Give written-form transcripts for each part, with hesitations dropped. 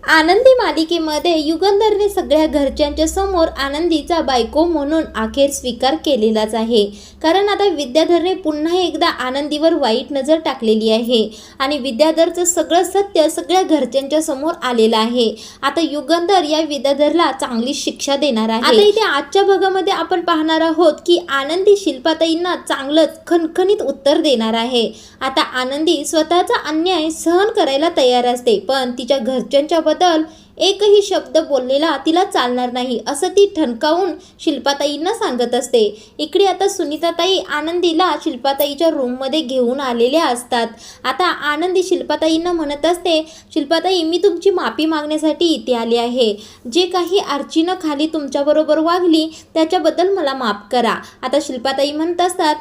आनंदी मालिकेमध्ये युगंधरने सगळ्या घरच्यांच्या समोर आनंदीचा बायको म्हणून अखेर स्वीकार केलेलाच आहे. कारण आता विद्याधरने पुन्हा एकदा आनंदीवर वाईट नजर टाकलेली आहे आणि विद्याधरचं सगळं सत्य सगळ्या घरच्यांच्या समोर आलेलं आहे. आता युगंधर या विद्याधरला चांगली शिक्षा देणार आहे. आता इथे आजच्या भागामध्ये आपण पाहणार आहोत की आनंदी शिल्पाताईंना चांगलंच खणखणीत उत्तर देणार आहे. आता आनंदी स्वतःचा अन्याय सहन करायला तयार असते, पण तिच्या घरच्यांच्या बद्दल एकही शब्द बोललेला तिला चालणार नाही असं ती ठणकावून शिल्पाताईंना सांगत असते. इकडे आता सुनीताताई आनंदीला शिल्पाताईच्या रूममध्ये घेऊन आलेल्या असतात. आता आनंदी शिल्पाताईंना म्हणत असते, शिल्पाताई मी तुमची माफी मागण्यासाठी इथे आली आहे. जे काही अर्चीनं खाली तुमच्याबरोबर वागली त्याच्याबद्दल मला माफ करा. आता शिल्पाताई म्हणत असतात,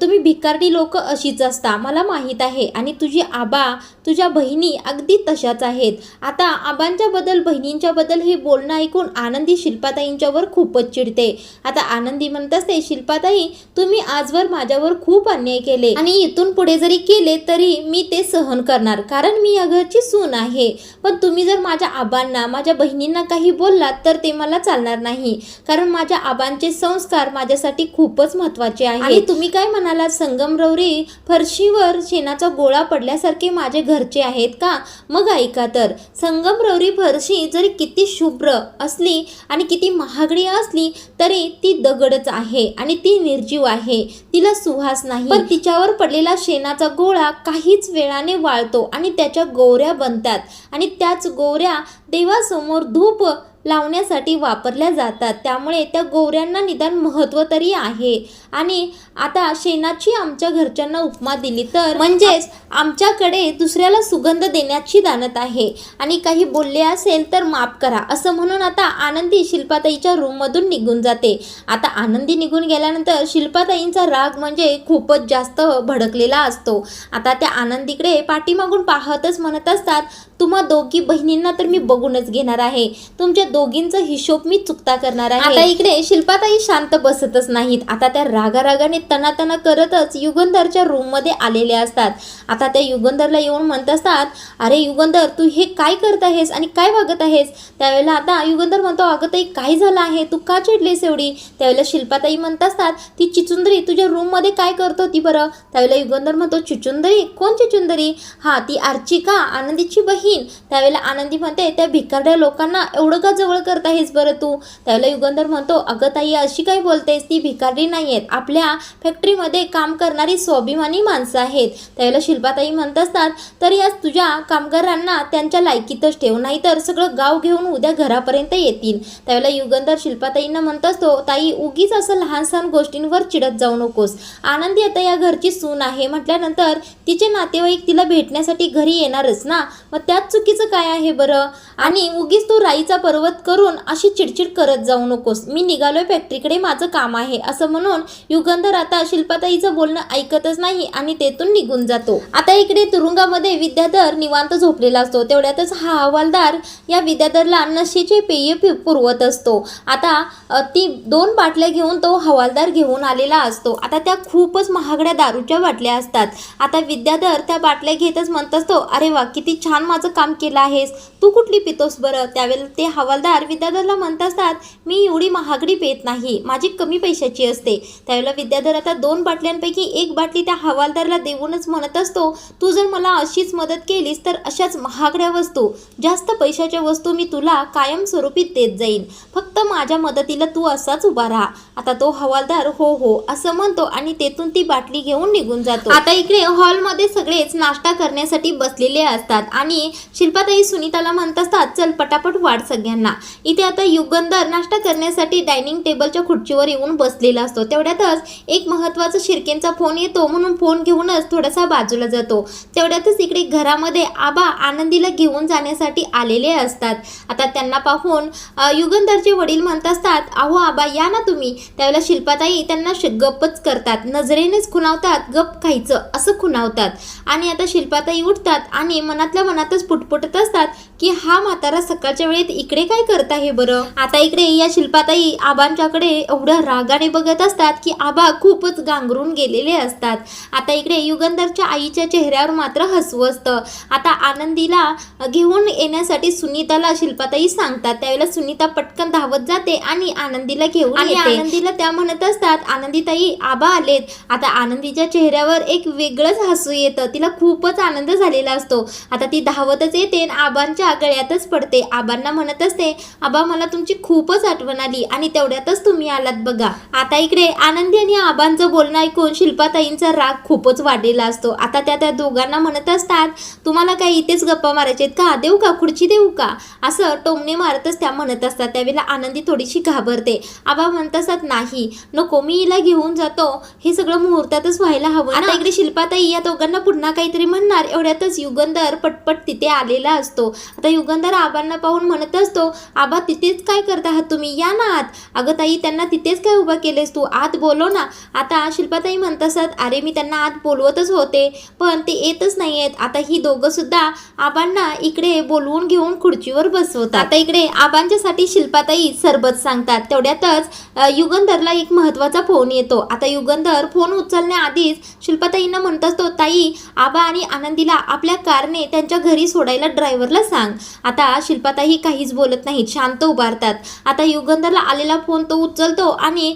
तुम्ही भिकारडी लोक अशीच असता मला माहीत आहे आणि तुझी आबा तुझ्या बहिणी अगदी तशाच आहेत. आता आबांच्या बद्दल बहिणींच्या बद्दल हे बोलणं ऐकून आनंदी शिल्पाताईंच्यावर खूपच चिडते. आता आनंदी म्हणत असते, शिल्पाताई तुम्ही आजवर माझ्यावर खूप अन्याय केले आणि इथून पुढे जरी केले तरी मी ते सहन करणार, कारण मी या घरची सून आहे. पण तुम्ही जर माझ्या आबांना माझ्या बहिणींना काही बोललात तर ते मला चालणार नाही, कारण माझ्या आबांचे संस्कार माझ्यासाठी खूपच महत्त्वाचे आहेत. आणि तुम्ही काय म्हणाला, संगमरवरी फरशीवर शेणाचा गोळा पडल्यासारखे माझे घरचे आहेत का? मग ऐका तर, संगमरवरी फरशी जरी किती शुभ्र असली आणि किती महागडी असली तरी ती दगडच आहे आणि ती निर्जीव आहे, तिला सुवास नाही. पण तिच्यावर पडलेला शेणाचा गोळा काहीच वेळाने वाळतो आणि त्याच्या गोवऱ्या बनतात आणि त्याच गोवऱ्या देवासमोर धूप लावण्यासाठी वापरल्या जातात. त्यामुळे त्या गोवऱ्यांना निदान महत्त्व तरी आहे. आणि आता शेणाची आमच्या घरच्यांना उपमा दिली तर म्हणजेच आमच्याकडे दुसऱ्याला सुगंध देण्याची दानत आहे आणि काही बोलले असेल तर माफ करा असं म्हणून आता आनंदी शिल्पाताईच्या रूममधून निघून जाते. आता आनंदी निघून गेल्यानंतर शिल्पाताईंचा राग म्हणजे खूपच जास्त भडकलेला असतो. आता त्या आनंदीकडे पाठीमागून पाहतच म्हणत असतात, तुम्हा दोघी बहिणींना तर मी बघूनच घेणार आहे, तुमच्या दोघींचा हिशोब मी चुकता करणार आहे. आता इकडे शिल्पाताई शांत बसतच नाहीत. आता त्या रागारागाने तनातना करतच युगंधरच्या रूममध्ये आलेले असतात. आता त्या युगंधरला येऊन म्हणत असतात, अरे युगंधर तू हे काय करत आहेस आणि काय वागत आहेस? त्यावेळेला आता युगंधर म्हणतो, अगं ताई काय झालं आहे, तू का चिडलीस एवढी? त्यावेळेला शिल्पाताई म्हणत असतात, ती चिचुंदरी तुझ्या रूममध्ये काय करत होती बरं? त्यावेळेला युगंधर म्हणतो, चिचुंदरी? कोण चिचुंदरी? हा ती अर्चिका, आनंदीची बहीण. त्यावेळेला आनंदी म्हणते, त्या भिकारड्या लोकांना एवढं का जवळ करत आहेस बरं तू? त्यावेळेला युगंधर म्हणतो, अगं ताई अशी काय बोलतेस, ती भिकारडी नाही आहेत, आपल्या फॅक्टरीमध्ये काम करणारी स्वाभिमानी माणसं आहेत. त्यावेळेला शिल्पाताई म्हणत असतात, तर या तुझ्या कामगारांना त्यांच्या लायकीतच ठेव, नाहीतर सगळं गाव घेऊन उद्या घरापर्यंत येतील. त्यावेळेला युगंधर शिल्पाताईंना म्हणत असतो, ताई उगीच असं लहान सहान गोष्टींवर चिडत जाऊ नकोस. आनंदी आता या घरची सून आहे म्हटल्यानंतर तिचे नातेवाईक तिला भेटण्यासाठी घरी येणारच ना, मग त्यात चुकीचं काय आहे बरं? आणि उगीच तू राईचा पर्वत करून अशी चिडचिड करत जाऊ नकोस, मी निघालोय फॅक्टरीकडे, माझं काम आहे असं म्हणून युगंधर आता शिल्पाताईचं बोलणं ऐकतच नाही आणि तेथून निघून जातो. आता इकडे तुरुंगामध्ये विद्याधर निवांत झोपलेला असतो. तेवढ्यातच हा हवालदार या विद्याधरला नशेचे पेय पुरवत असतो. आता ती 2 बाटल्या घेऊन तो हवालदार घेऊन आलेला असतो. आता त्या खूपच महागड्या दारूच्या बाटल्या असतात. आता विद्याधर त्या बाटल्या घेतच म्हणत असतो, अरे वा किती छान माझं काम केलं आहेस, तू कुठली पितोस बरं? त्यावेळेला ते हवालदार विद्याधरला म्हणत असतात, मी एवढी महागडी पेत नाही, माझी कमी पैशाची असते. त्यावेळेला विद्याधर आता 2 बाटल्यांपैकी 1 बाटली त्या हवालदारला देऊनच म्हणत असतो, तू जर मला अशीच मदत केलीस तर अशाच महागड्या वस्तू, जास्त पैशाच्या वस्तू मी तुला कायमस्वरूपी देत जाईन, फक्त माझ्या मदतीला तू असाच उभा राहा. आता तो हवालदार हो हो असं म्हणतो आणि तेथून ती बाटली घेऊन निघून जातो. आता इकडे हॉलमध्ये सगळेच नाश्ता करण्यासाठी बसलेले असतात आणि शिल्पाताई सुनीताला म्हणत असतात, चल पटापट वाढ सगळ्यांना. इथे आता युगंधर नाश्ता करण्यासाठी डायनिंग टेबलच्या खुर्चीवर येऊन बसलेला असतो. तेवढ्यातच एक महत्त्वाचा शिर्केंचा फोन येतो म्हणून फोन घेऊनच थोडासा बाजूला जातो. तेवढ्यातच इकडे घरामध्ये आबा आनंदीला घेऊन जाण्यासाठी आलेले असतात. आता त्यांना पाहून युगंधरचे वडील म्हणत असतात, अहो आबा या ना तुम्ही. त्यावेळेला शिल्पाताई त्यांना गप्पच करतात, नजरेनेच खुणावतात, गप खायचं असं खुणावतात. आणि आता शिल्पाताई उठतात आणि मनातल्या मनातच पुटपुटत असतात की हा म्हातारा सकाळच्या वेळेत इकडे काय करत आहे बरं? आता इकडे या शिल्पाताई आबांच्याकडे एवढ्या रागाने बघत असतात की आबा खूपच गांगरून गेलेले असतात. आता इकडे युगंधरच्या आईच्या चेहऱ्यावर मात्र हसू असतं. आता आनंदीला घेऊन येण्यासाठी सुनीताला शिल्पाताई सांगतात. त्यावेळेला सुनीता पटकन धावत जाते आणि आनंदीला घेऊन येते. आनंदीला त्या म्हणत असतात, आनंदीताई आबा आलेत. आता आनंदीच्या चेहऱ्यावर एक वेगळंच हसू येतं. तिला खूपच आनंद झालेला असतो. आता ती धावतच येते आणि आबांच्या गळ्यातच पडते. आबांना म्हणत असते, आबा मला तुमची खूपच आठवण आली आणि तेवढ्यातच तुम्ही आलात बघा. आता इकडे आनंदी आणि आबांचं बोलणं ऐकून शिल्पाताईंचा राग खूपच वाढलेला असतो. आता त्या दोघांना म्हणत असतात, तुम्हाला काय इथेच गप्पा मारायचे का? देऊ का खुर्ची देऊ का? असं टोमणे मारतच त्या म्हणत असतात. त्यावेळेला आनंदी थोडीशी घाबरते. आबा म्हणत असतात, नाही नको, मी हिला घेऊन जातो. हे सगळं मुहूर्तातच व्हायला हवं. आता इकडे शिल्पाताई या दोघांना पुन्हा काहीतरी म्हणणार एवढ्यातच युगंधर पटपट तिथे आलेला असतो. आता युगंधर आबांना पाहून म्हणत असतो, आबा तिथेच काय करत आहात तुम्ही? या ना आत. अगं ताई त्यांना तिथेच काय उभा केलेस तू? आत बोलव ना. आता शिल्पाताई म्हणत असतात, अरे मी त्यांना आत बोलवतच होते पण ते येतच नाहीयेत. आता ही दोघं सुद्धा आबांना इकडे बोलवून घेऊन खुर्चीवर बसवतात. आता इकडे आबांच्यासाठी शिल्पाताई सरबत सांगतात. तेवढ्यातच युगंधरला एक महत्वाचा फोन येतो. आता युगंधर फोन उचलण्याआधीच शिल्पाताईंना म्हणत असतो, ताई आबा आणि आनंदीला आपल्या कारने त्यांच्या घरी सोडायला ड्रायव्हरला सांग. आता शिल्पाताई काहीच बोलत नाहीत, शांत उभारतात. आता युगंधरला आलेला फोन तो उचलतो आणि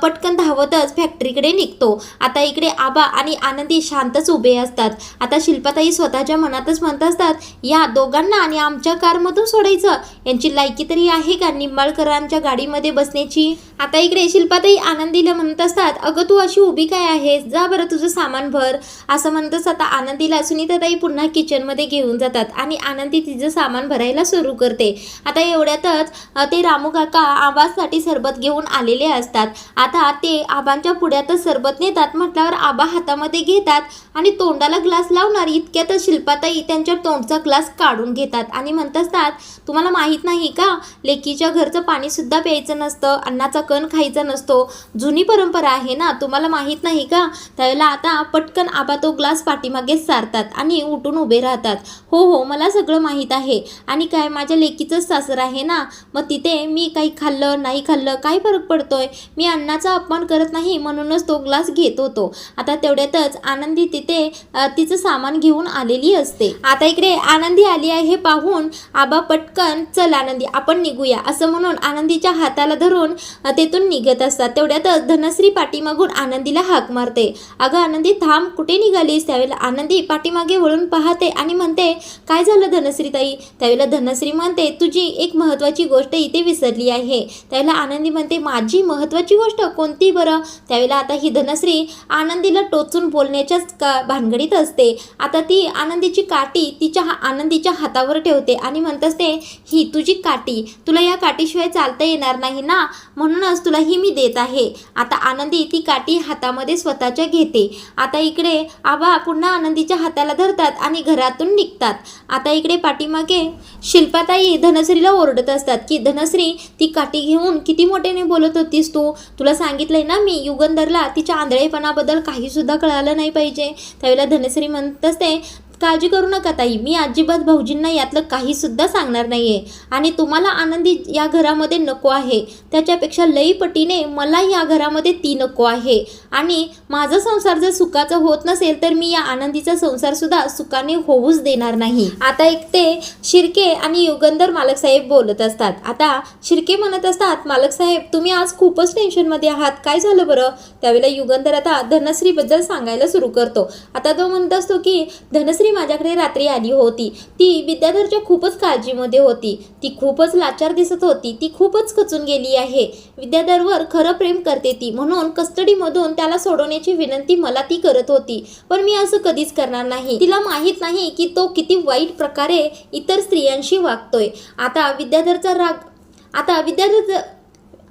पटकन धावतच फॅक्टरीकडे निघतो. आता इकडे आबा आणि आनंदी शांतच उभे असतात. आता शिल्पाताई स्वतःच्या मनातच म्हणत असतात, या दोघांना आणि आमच्या कारमधून सोडायचं, यांची लायकी तरी आहे का निंबाळकरांच्या गाडीमध्ये बसण्याची? आता इकडे शिल्पाताई आनंदीला म्हणत असतात, अगं तू अशी उभी काय आहेस? जा बरं तुझं सामान भर. असं म्हणतच आता आनंदीला सुनीताताई पुन्हा किचनमध्ये घेऊन जातात आणि आनंदी तिचं सामान भरायला सुरू करते. आता एवढ्यातच ते रामू काका आबासाठी सरबत घेऊन आलेले असतात. आता ते आबांच्या पुढ्यातच सरबत नेतात. म्हटल्यावर आबा हातामध्ये घेतात आणि तोंडाला ग्लास लावणार इतक्यातच शिल्पाताई त्यांच्या तोंडचा ग्लास काढून घेतात आणि म्हणत असतात, तुम्हाला माहीत नाही का, लेकीच्या घरचं पाणी सुद्धा प्यायचं नसतं, अन्नाचा कण खायचा नसतो, जुनी परंपरा आहे ना, तुम्हाला माहीत नाही का? त्यावेळेला आता पटकन आबा तो ग्लास पाठीमागेच सारतात आणि उठून उभे राहतात. हो हो मला सगळं माहीत आहे. आणि काय माझ्या लेकीचंच सासर आहे ना, मग तिथे मी काही खाल्लं नाही खाल्लं काय फरक पडतोय? मी अन्नाचा अपमान करत नाही म्हणूनच तो ग्लास घेत होतो. आता तेवढ्यातच आनंदी तिथे तिचं सामान घेऊन आलेली असते. आता इकडे आनंदी आली आहे हे पाहून आबा पटकन, चल आनंदी आपण निघूया असं म्हणून आनंदीच्या हाताला धरून तेथून निघत असतात. तेवढ्यातच धनश्री पाठीमागून आनंदीला हाक मारते, अगं आनंदी थांब, कुठे निघालीस? त्यावेळेला आनंदी पाठीमागे वळून पाहते आणि म्हणते, काय झालं धनश्री ताई? त्यावेळेला धनश्री म्हणते, तुझी एक महत्त्वाची गोष्ट इथे विसरली आहे. त्यावेळेला आनंदी म्हणते, माझी महत्त्वाची गोष्ट कोणती बरं? त्यावेळेला आता ही धनश्री आनंदीला टोचून बोलण्याच्याच भानगडीत असते. आता ती आनंदीची काठी आनंदीच्या हातावर ठेवते आणि म्हणत असते, ही तुझी काठी, तुला या काठीशिवाय चालता येणार नाही ना, म्हणूनच तुला ही मी देत आहे. आता आनंदी ती काठी हातामध्ये स्वतःच्या घेते. आता इकडे आबा पुन्हा आनंदीच्या हाताला धरतात आणि घरातून निघतात. आता इकडे पाठीमागे शिल्पाताई धनश्रीला ओरडत असतात की, धनश्री ती काठी घेऊन किती मोठ्याने बोलत होतीस तू? तुला सांगितलंय ना मी, युगंधरला तिच्या आंधळेपणाबद्दल काही सुद्धा कळालं नाही पाहिजे. त्यावेळेला धनश्री म्हणत असते, काळजी करू नका ताई, मी अजिबात भाऊजींना यातलं काही सुद्धा सांगणार नाहीये. आणि तुम्हाला आनंदी या घरामध्ये नको आहे, त्याच्यापेक्षा लई पटीने मला या घरामध्ये ती नको आहे. आणि माझा संसार जर सुखाचा होत नसेल तर मी या आनंदीचा संसार सुद्धा सुखाने होऊच देणार नाही. आता एक ते शिर्के आणि युगंधर मालक साहेब बोलत असतात. आता शिर्के म्हणत असतात, मालक साहेब तुम्ही आज खूपच टेन्शनमध्ये आहात, काय झालं बरं? त्यावेळेला युगंधर आता धनश्रीबद्दल सांगायला सुरू करतो. आता तो म्हणत असतो की, धनश्री माझ्याकडे रात्री आली होती. ती विद्याधरच्या खूपच काळजीमध्ये होती. ती खूपच लाचार दिसत होती. ती खूपच खचून गेली आहे. विद्याधरवर खरं प्रेम करते ती, म्हणून कस्टडीमधून त्याला सोडवण्याची विनंती मला ती करत होती. पण मी असं कधीच करणार नाही. तिला माहीत नाही की तो किती वाईट प्रकारे इतर स्त्रियांशी वागतोय. आता विद्याधरचा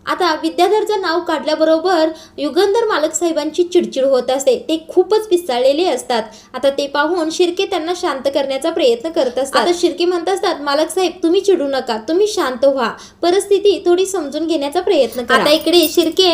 आता विद्याधरचं नाव काढल्याबरोबर युगंधर मालक साहेबांची चिडचिड होत असते, ते खूपच पिसाळलेले असतात. आता ते पाहून शिर्के त्यांना शांत करण्याचा प्रयत्न करत असतात. आता शिर्के म्हणत असतात, मालक साहेब तुम्ही चिडू नका, तुम्ही शांत व्हा, परिस्थिती थोडी समजून घेण्याचा प्रयत्न करा. आता इकडे शिर्के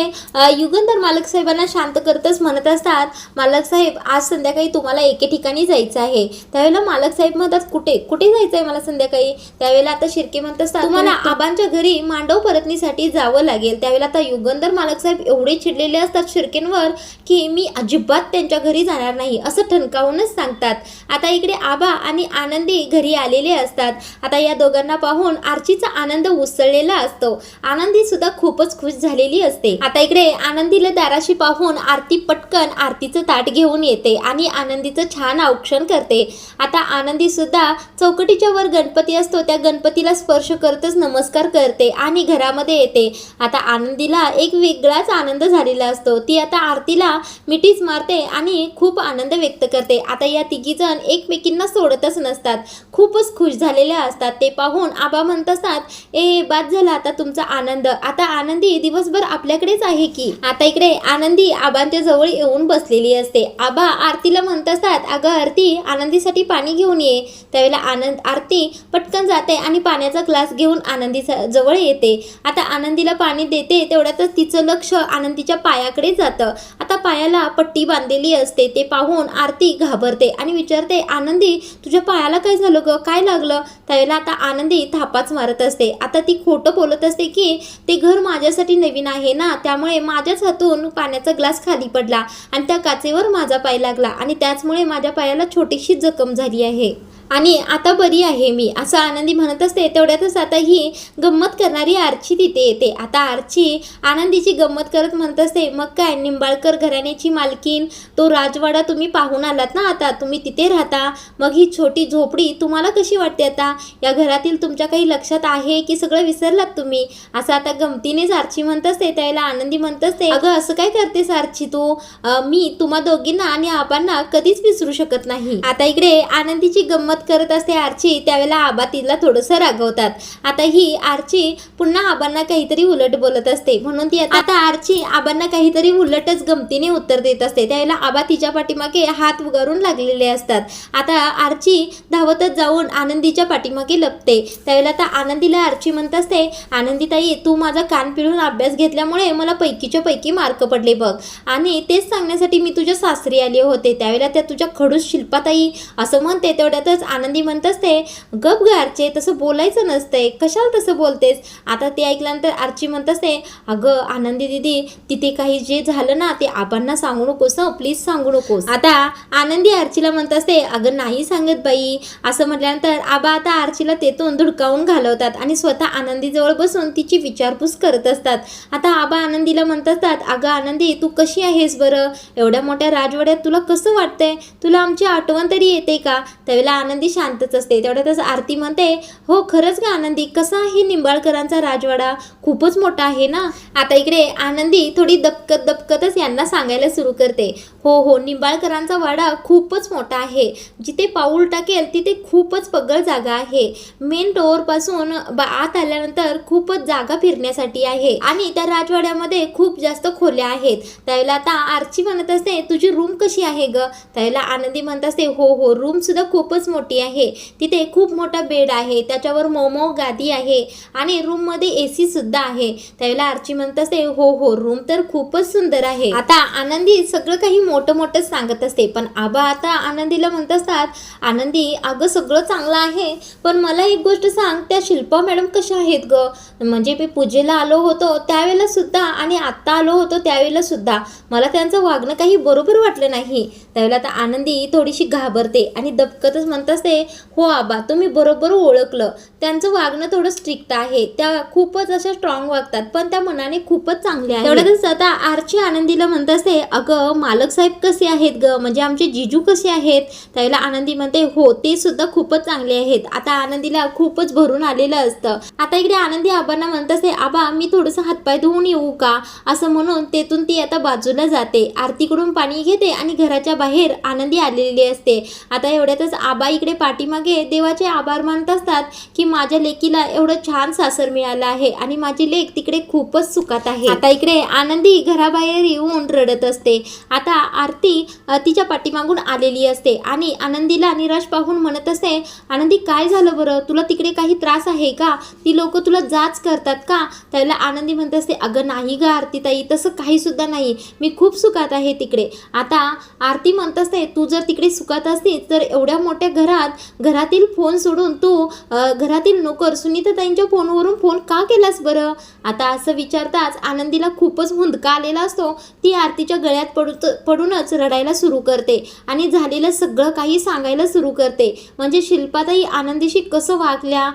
युगंधर मालक साहेबांना शांत करतच म्हणत असतात, मालक साहेब आज संध्याकाळी तुम्हाला एके ठिकाणी जायचं आहे. त्यावेळेला मालक साहेब म्हणतात, कुठे कुठे जायचं आहे मला संध्याकाळी? त्यावेळेला आता शिर्के म्हणत असतात, तुम्हाला आबांच्या घरी मांडव परतनीसाठी जावं लागेल. त्यावेळेला आता युगंधर मालक साहेब एवढे चिडलेले असतात शिर्केंवर की मी अजिबात त्यांच्या घरी जाणार नाही असं ठणकावूनच सांगतात. आता इकडे आबा आणि आनंदी घरी आलेले असतात. आता या दोघांना पाहून आर्चीचा आनंद उसळलेला असतो. आनंदी सुद्धा खूपच खुश झालेली असते. आता इकडे आनंदीला दाराशी पाहून आरती पटकन आरतीचं ताट घेऊन येते आणि आनंदीचं छान औक्षण करते. आता आनंदी सुद्धा चौकटीच्या वर गणपती असतो त्या गणपतीला स्पर्श करतच नमस्कार करते आणि घरामध्ये येते. आता आनंदीला एक वेगळाच आनंद झालेला असतो. ती आता आरतीला मिठीच मारते आणि खूप आनंद व्यक्त करते. आता या तिघीजण एकमेकींना सोडतच नसतात, खूपच खुश झालेल्या असतात. ते पाहून आबा म्हणत असतात, ए बाद झाला आता तुमचा आनंद, आता आनंदी दिवसभर आपल्याकडेच आहे की. आता इकडे आनंदी आबांच्या जवळ येऊन बसलेली असते. आबा आरतीला म्हणत असतात, अगं आरती आनंदीसाठी पाणी घेऊन ये. त्यावेळेला आरती पटकन जाते आणि पाण्याचा ग्लास घेऊन आनंदी जवळ येते. आता आनंदीला पाणी देते तेवढ्यातच तिचं लक्ष आनंदीच्या पायाकडे जातं. आता पायाला पट्टी बांधलेली असते. ते पाहून आरती घाबरते आणि विचारते, आनंदी तुझ्या पायाला काय झालं ग, काय लागलं? त्यावेळेला आता आनंदी थापाच मारत असते. आता ती खोटं बोलत असते की ते घर माझ्यासाठी नवीन आहे ना, त्यामुळे माझ्याच हातून पाण्याचा ग्लास खाली पडला आणि त्या काचेवर माझा पाय लागला आणि त्याचमुळे माझ्या पायाला छोटीशी जखम झाली आहे आणि आता बरी आहे मी, असं आनंदी म्हणत असते. तेवढ्यातच आता ही गंमत करणारी आर्ची तिथे येते. आता आर्ची आनंदीची गंमत करत म्हणत असते, मग काय निंबाळकर घराण्याची मालकीन तो राजवाडा तुम्ही पाहून आलात ना, आता तुम्ही तिथे राहता, मग ही छोटी झोपडी तुम्हाला कशी वाटते? आता या घरातील तुमच्या काही लक्षात आहे की सगळं विसरलात तुम्ही? असं आता गमतीनेच आर्ची म्हणत असते. त्याला आनंदी म्हणत असते, अगं असं काय करतेस आर्ची तू, मी तुम्हा दोघींना आणि आबांना कधीच विसरू शकत नाही. आता इकडे आनंदीची गंमत करत असते आर्ची. त्यावेळेला आबा तिला थोडंसं रागवतात. आता ही आर्ची पुन्हा आबांना काहीतरी उलट बोलत असते, म्हणून ती आता आर्ची आबांना काहीतरी उलटच गमतीने उत्तर देत असते. त्यावेळेला आबा तिच्या पाठीमागे हात उगारून लागलेले असतात. आता आर्ची धावतच जाऊन आनंदीच्या पाठीमागे लपते. त्यावेळेला आता आनंदीला आर्ची म्हणत असते, आनंदीताई तू माझा कान पिळून अभ्यास घेतल्यामुळे मला पैकीच्या पैकी मार्क पडले बघ, आणि तेच सांगण्यासाठी मी तुझ्या सासरी आले होते. त्यावेळेला त्या तुझ्या खडूस शिल्पाताई असं म्हणते. तेवढ्यातच आनंदी म्हणत असते, गप ग आर्चे, तसं बोलायचं नसतंय, कशाला तसं बोलतेस? आता ते ऐकल्यानंतर आर्ची म्हणत असते, अगं आनंदी दीदी तिथे काही जे झालं ना ते आबांना सांगू नकोस, प्लीज सांगू नकोस. आता आनंदी आर्चीला म्हणत असते, अगं नाही सांगत बाई. असं म्हटल्यानंतर आबा आता आर्चीला तेथून धुडकावून घालवतात आणि स्वतः आनंदीजवळ बसून तिची विचारपूस करत असतात. आता आबा आनंदीला म्हणत असतात, अगं आनंदी तू कशी आहेस बरं? एवढ्या मोठ्या राजवाड्यात तुला कसं वाटतंय? तुला आमची आठवण तरी येते का? त्यावेळेला आनंदी शांतच असते. तेवढ्यातच आरती म्हणते, हो खरंच का आनंदी, कसा आहे निंबाळकरांचा राजवाडा? खूपच मोठा आहे ना. आता इकडे आनंदी थोडी दबकतच यांना सांगायला सुरू करते, हो हो निंबाळकरांचा वाडा खूपच मोठा आहे. जिथे पाऊल टाकेल तिथे खूपच पगळ जागा आहे. मेन डोअर पासून आत आल्यानंतर खूपच जागा फिरण्यासाठी आहे आणि त्या राजवाड्यामध्ये खूप जास्त खोल्या आहेत. त्यावेळेला आता आर्ची म्हणत असते, तुझी रूम कशी आहे ग? त्यावेळेला आनंदी म्हणत असते, हो हो रूम सुद्धा खूपच मोठी आहे. तिथे खूप मोठा बेड आहे, त्याच्यावर मोमो गादी आहे आणि रूम मध्ये एसी सुद्धा आहे. त्यावेळेला आर्ची म्हणत असते, हो हो रूम तर खूपच सुंदर आहे. आता आनंदी सगळं काही मोठं मोठं सांगत असते, पण आबा आता आनंदीला म्हणत असतात, आनंदी अगं सगळं चांगलं आहे, पण मला एक गोष्ट सांग, त्या शिल्पा मॅडम कशा आहेत ग? म्हणजे मी पूजेला आलो होतो त्यावेळेला सुद्धा आणि आत्ता आलो होतो त्यावेळेला सुद्धा मला त्यांचं वागणं काही बरोबर वाटलं नाही. त्यावेळेला आता आनंदी थोडीशी घाबरते आणि दबकतच म्हणत असते, हो आबा तुम्ही बरोबर ओळखलं, त्यांचं वागणं थोडं स्ट्रिक्ट आहे, त्या खूपच अशा स्ट्रॉंग वागतात पण त्या मनाने खूपच चांगल्या आहेत. तेवढ्यातच आता आर्ची आनंदीला म्हणत असते, अगं मालक साहेब साहेब कसे आहेत ग, म्हणजे आमचे जीजू कसे आहेत? त्यावेळेला आनंदी म्हणते हो ते सुद्धा खूपच चांगले आहेत. आता आनंदीला खूपच भरून आलेलं असतं. आता इकडे आनंदी आबांना म्हणत असते आबा मी थोडंसं हातपाय धुवून येऊ का, असं म्हणून तेथून ती आता बाजूला जाते. आरतीकडून पाणी घेते आणि घराच्या बाहेर आनंदी आलेली असते. आता एवढ्यातच आबा इकडे पाठीमागे देवाचे आभार मानत असतात की माझ्या लेकीला एवढं छान सासर मिळालं आहे आणि माझी लेक तिकडे खूपच सुखात आहे. आता इकडे आनंदी घराबाहेर येऊन रडत असते. आता आरती तिच्या पाठीमागून आलेली असते आणि आनंदीला निराश पाहून म्हणत असते आनंदी काय झालं बरं, तुला तिकडे काही त्रास आहे का, ती लोक तुला जाच करतात का? त्याला आनंदी म्हणत असते अगं नाही ग आरती ताई, तसं काही सुद्धा नाही, मी खूप सुखात आहे तिकडे. आता आरती म्हणत असते तू जर तिकडे सुखात असतीस तर एवढ्या मोठ्या घरातील फोन सोडून तू घरातील नोकर सुनीताताईंच्या फोनवरून फोन का केलास बरं? आता असं विचारताच आनंदीला खूपच हुंदका आलेला असतो. ती आरतीच्या गळ्यात पडूनच रडायला सुरू करते आणि झालेलं सगळं काही सांगायला सुरू करते. म्हणजे शिल्पाताई आनंदीशी कसं वागल्या,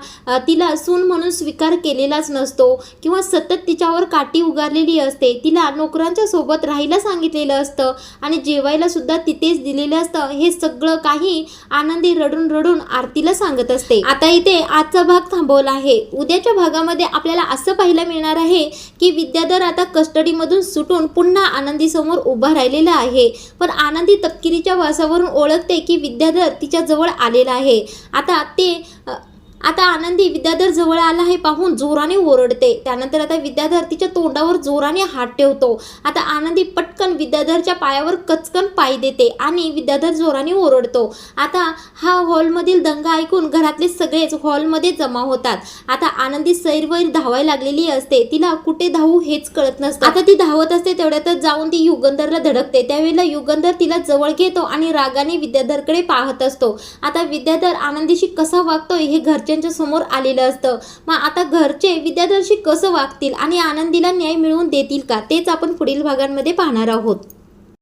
तिला सून म्हणून स्वीकार केलेलाच नसतो किंवा सतत तिच्यावर काठी उगारलेली असते, तिला नोकरांच्या सोबत राहायला सांगितलेलं असतं आणि जेवायला सुद्धा तिथेच दिलेलं असतं. हे सगळं काही आनंदी रडून रडून आरतीला सांगत असते. आता इथे आजचा भाग थांबवला आहे. उद्याच्या भागामध्ये आपल्याला असं पाहायला मिळणार आहे की विद्याधर आता कस्टडीमधून सुटून पुन्हा आनंदी समोर उभा राहिलेला आहे. पण आनंदी तपकिरीच्या वासावरून ओळखते की विद्याधर तिच्या जवळ आलेला आहे. आता आनंदी विद्याधर जवळ आला आहे पाहून जोराने ओरडते. त्यानंतर आता विद्याधर तिच्या तोंडावर जोराने हात ठेवतो. आता आनंदी पटकन विद्याधरच्या पायावर कचकन पाय देते आणि विद्याधर जोराने ओरडतो. आता हा हॉलमधील दंगा ऐकून घरातले सगळेच हॉलमध्ये जमा होतात. आता आनंदी सैरवैर धावायला लागलेली असते. तिला कुठे धावू हेच कळत नसतं. आता ती धावत असते तेवढ्यातच जाऊन ती युगंधरला धडकते. त्यावेळेला युगंधर तिला जवळ घेतो आणि रागाने विद्याधरकडे पाहत असतो. आता विद्याधर आनंदीशी कसा वागतोय हे घरच्यांच्या समोर आलेलं असतं. मग आता घरचे विद्याधरशी कसं वागतील आणि आनंदीला न्याय मिळवून देतील का, तेच आपण पुढील भागांमध्ये पाहणार आहोत.